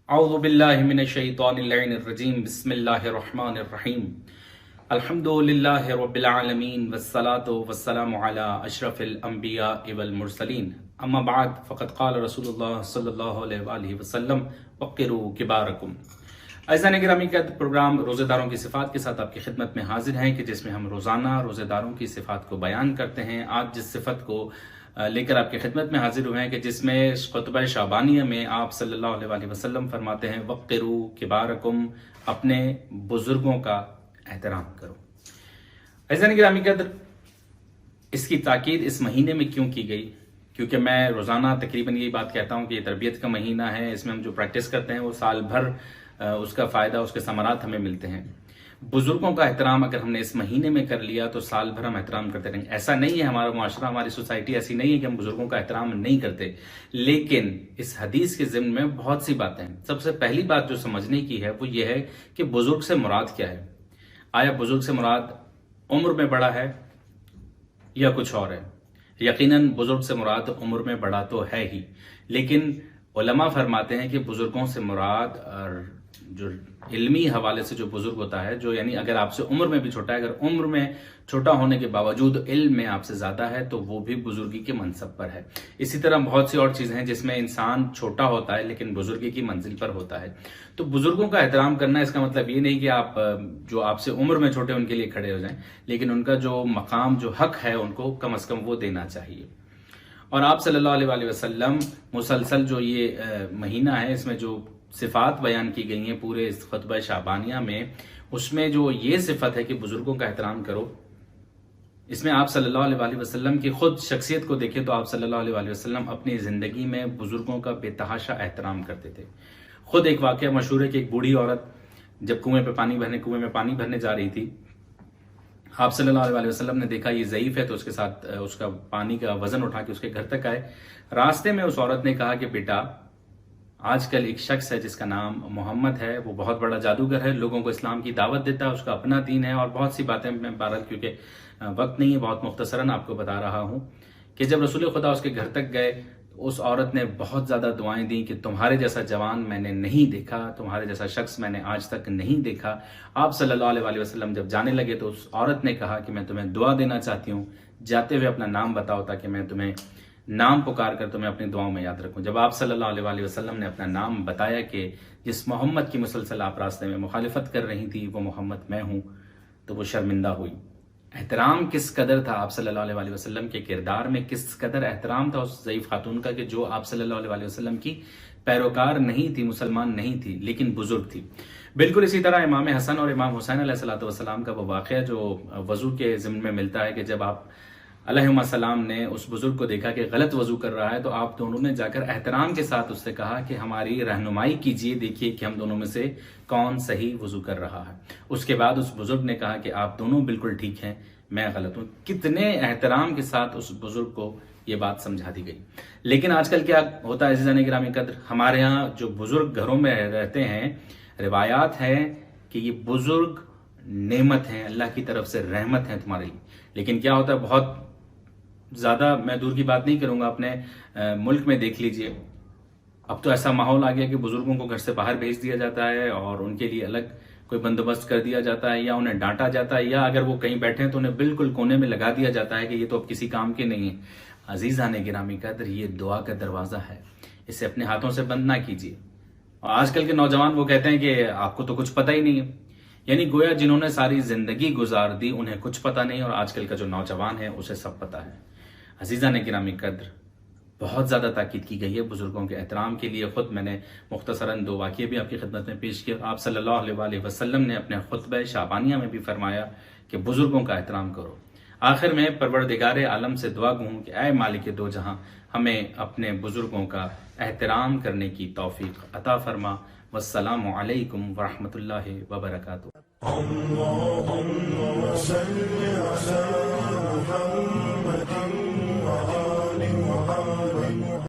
اعوذ باللہ من الشیطان اللعین الرجیم بسم اللہ الرحمن الرحیم الحمد للہ رب العالمین والصلاة والسلام علی اشرف الانبیاء والمرسلین اما بعد فقد قال رسول اللہ صلی اللہ علیہ وآلہ وسلم وقروا کبارکم۔ عزیزان گرامی کا پروگرام روزے داروں کی صفات کے ساتھ آپ کی خدمت میں حاضر ہیں کہ جس میں ہم روزانہ روزے داروں کی صفات کو بیان کرتے ہیں۔ آج جس صفت کو لے کر آپ کی خدمت میں حاضر ہوئے ہیں کہ جس میں خطبہ شعبانیہ میں آپ صلی اللہ علیہ وآلہ وسلم فرماتے ہیں وقروا کبارکم، اپنے بزرگوں کا احترام کرو۔ عزیزان گرامی قدر، اس کی تاکید اس مہینے میں کیوں کی گئی؟ کیونکہ میں روزانہ تقریباً یہی بات کہتا ہوں کہ یہ تربیت کا مہینہ ہے، اس میں ہم جو پریکٹس کرتے ہیں وہ سال بھر اس کا فائدہ، اس کے ثمرات ہمیں ملتے ہیں۔ بزرگوں کا احترام اگر ہم نے اس مہینے میں کر لیا تو سال بھر ہم احترام کرتے رہیں گے۔ ایسا نہیں ہے، ہمارا معاشرہ، ہماری سوسائٹی ایسی نہیں ہے کہ ہم بزرگوں کا احترام نہیں کرتے، لیکن اس حدیث کے ضمن میں بہت سی باتیں ہیں۔ سب سے پہلی بات جو سمجھنے کی ہے وہ یہ ہے کہ بزرگ سے مراد کیا ہے۔ آیا بزرگ سے مراد عمر میں بڑا ہے یا کچھ اور ہے؟ یقیناً بزرگ سے مراد عمر میں بڑا تو ہے ہی، لیکن علماء فرماتے ہیں کہ بزرگوں سے مراد جو علمی حوالے سے جو بزرگ ہوتا ہے، جو یعنی اگر آپ سے عمر میں بھی چھوٹا ہے، اگر عمر میں چھوٹا ہونے کے باوجود علم میں آپ سے زیادہ ہے تو وہ بھی بزرگی کے منصب پر ہے۔ اسی طرح بہت سی اور چیزیں ہیں جس میں انسان چھوٹا ہوتا ہے لیکن بزرگی کی منزل پر ہوتا ہے۔ تو بزرگوں کا احترام کرنا اس کا مطلب یہ نہیں کہ آپ جو آپ سے عمر میں چھوٹے ان کے لیے کھڑے ہو جائیں، لیکن ان کا جو مقام، جو حق ہے، ان کو کم از کم وہ دینا چاہیے۔ اور آپ صلی اللہ علیہ وآلہ وسلم مسلسل جو یہ مہینہ ہے، اس میں جو صفات بیان کی گئی ہیں پورے اس خطبہ شعبانیہ میں، اس میں جو یہ صفت ہے کہ بزرگوں کا احترام کرو، اس میں آپ صلی اللہ علیہ وآلہ وسلم کی خود شخصیت کو دیکھیں تو آپ صلی اللہ علیہ وآلہ وسلم اپنی زندگی میں بزرگوں کا بے تحاشا احترام کرتے تھے۔ خود ایک واقعہ مشہور ہے کہ ایک بوڑھی عورت جب کنویں میں پانی بھرنے جا رہی تھی، آپ صلی اللہ علیہ وآلہ وسلم نے دیکھا یہ ضعیف ہے تو اس کے ساتھ اس کا پانی کا وزن اٹھا کے اس کے گھر تک آئے۔ راستے میں اس عورت نے کہا کہ بیٹا، آج کل ایک شخص ہے جس کا نام محمد ہے، وہ بہت بڑا جادوگر ہے، لوگوں کو اسلام کی دعوت دیتا ہے، اس کا اپنا دین ہے، اور بہت سی باتیں میں بہرحال کیونکہ وقت نہیں ہے بہت مختصراً آپ کو بتا رہا ہوں کہ جب رسول خدا اس کے گھر تک گئے تو اس عورت نے بہت زیادہ دعائیں دیں کہ تمہارے جیسا جوان میں نے نہیں دیکھا، تمہارے جیسا شخص میں نے آج تک نہیں دیکھا۔ آپ صلی اللہ علیہ وآلہ وسلم جب جانے لگے تو اس عورت نے کہا کہ میں تمہیں دعا دینا چاہتی ہوں، جاتے ہوئے اپنا نام بتاؤ تاکہ میں تمہیں نام پکار کر تمہیں اپنی دعاؤں میں یاد رکھوں۔ جب آپ صلی اللہ علیہ وآلہ وسلم نے اپنا نام بتایا کہ جس محمد کی مسلسل آپ راستے میں مخالفت کر رہی تھی وہ محمد میں ہوں، تو وہ شرمندہ ہوئی۔ احترام کس قدر تھا آپ صلی اللہ علیہ وآلہ وسلم کے کردار میں، کس قدر احترام تھا اس ضعیف خاتون کا کہ جو آپ صلی اللہ علیہ وآلہ وسلم کی پیروکار نہیں تھی، مسلمان نہیں تھی، لیکن بزرگ تھی۔ بالکل اسی طرح امام حسن اور امام حسین علیہ السلام کا وہ واقعہ جو وضو کے ضمن میں ملتا ہے کہ جب آپ علیہم السلام نے اس بزرگ کو دیکھا کہ غلط وضو کر رہا ہے تو آپ دونوں نے جا کر احترام کے ساتھ اس سے کہا کہ ہماری رہنمائی کیجیے، دیکھیے کہ ہم دونوں میں سے کون صحیح وضو کر رہا ہے۔ اس کے بعد اس بزرگ نے کہا کہ آپ دونوں بالکل ٹھیک ہیں، میں غلط ہوں۔ کتنے احترام کے ساتھ اس بزرگ کو یہ بات سمجھا دی گئی۔ لیکن آج کل کیا ہوتا ہے عزیزان گرامی قدر، ہمارے ہاں جو بزرگ گھروں میں رہتے ہیں، روایات ہے کہ یہ بزرگ نعمت ہیں، اللہ کی طرف سے رحمت ہیں تمہارے لیے، لیکن کیا ہوتا ہے بہت زیادہ، میں دور کی بات نہیں کروں گا، اپنے ملک میں دیکھ لیجئے، اب تو ایسا ماحول آ گیا کہ بزرگوں کو گھر سے باہر بھیج دیا جاتا ہے اور ان کے لیے الگ کوئی بندوبست کر دیا جاتا ہے، یا انہیں ڈانٹا جاتا ہے، یا اگر وہ کہیں بیٹھے ہیں تو انہیں بالکل کونے میں لگا دیا جاتا ہے کہ یہ تو اب کسی کام کے نہیں ہیں۔ عزیزان گرامی قدر، یہ دعا کا دروازہ ہے، اسے اپنے ہاتھوں سے بند نہ کیجیے۔ اور آج کل کے نوجوان وہ کہتے ہیں کہ آپ کو تو کچھ پتہ ہی نہیں ہے، یعنی گویا جنہوں نے ساری زندگی گزار دی انہیں کچھ پتہ نہیں، اور آج کل کا جو نوجوان ہے اسے سب پتہ ہے۔ عزیزان گرامی قدر، بہت زیادہ تاکید کی گئی ہے بزرگوں کے احترام کے لیے۔ خود میں نے مختصراً 2 واقعے بھی آپ کی خدمت میں پیش کیے۔ آپ صلی اللہ علیہ وآلہ وسلم نے اپنے خطبہ شعبانیہ میں بھی فرمایا کہ بزرگوں کا احترام کرو۔ آخر میں پروردگار عالم سے دعا گو ہوں کہ اے مالک دو جہاں، ہمیں اپنے بزرگوں کا احترام کرنے کی توفیق عطا فرما۔ والسلام علیکم ورحمۃ اللہ وبرکاتہ۔